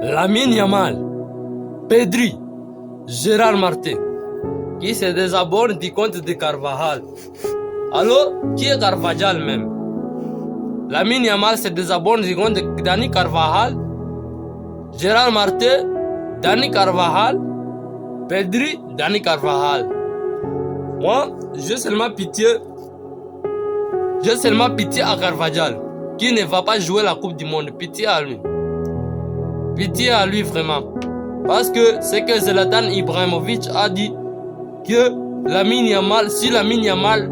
Lamine Yamal, Pedri, Gérard Martin, qui se désabonne du compte de Carvajal. Alors, qui est Carvajal même? Lamine Yamal se désabonne du compte de Dani Carvajal, Gérard Martin, Dani Carvajal, Pedri, Dani Carvajal. Moi, j'ai seulement pitié à Carvajal, qui ne va pas jouer la Coupe du Monde. Pitié à lui. Pitié à lui vraiment. Parce que c'est que Zlatan Ibrahimovic a dit que si Lamine Yamal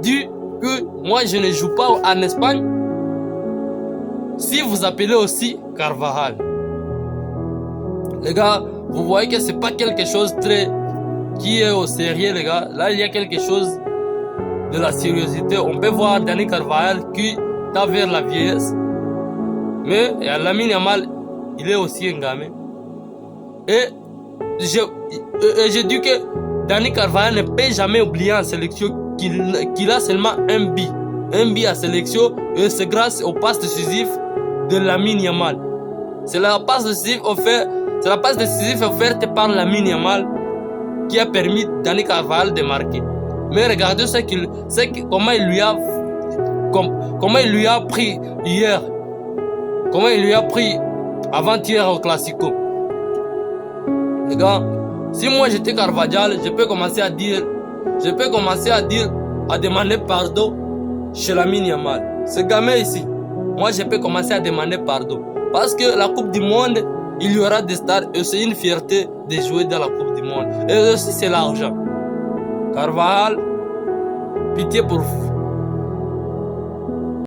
dit que moi je ne joue pas en Espagne, si vous appelez aussi Carvajal. Les gars, vous voyez que c'est pas quelque chose qui est au sérieux, les gars. Là, il y a quelque chose de la sérieuxité. On peut voir Dani Carvajal qui tend vers la vieillesse. Mais Lamine Yamal, il est aussi un gamin. Et je dis que Dani Carvajal ne peut jamais oublier en sélection qu'il a seulement un but. Un but à sélection, et c'est grâce au passe décisif de Lamine Yamal. C'est la passe décisive offerte par Lamine Yamal qui a permis Dani Carvajal de marquer. Mais regardez comment il lui a pris hier. Comment il lui a pris avant-hier au Classico. Les gars, si moi j'étais Carvajal, je peux commencer à demander pardon chez Lamine Yamal. Ce gamin ici, moi je peux commencer à demander pardon. Parce que la Coupe du Monde, il y aura des stars et c'est une fierté de jouer dans la Coupe du Monde. Et aussi c'est l'argent. Carvajal, pitié pour vous.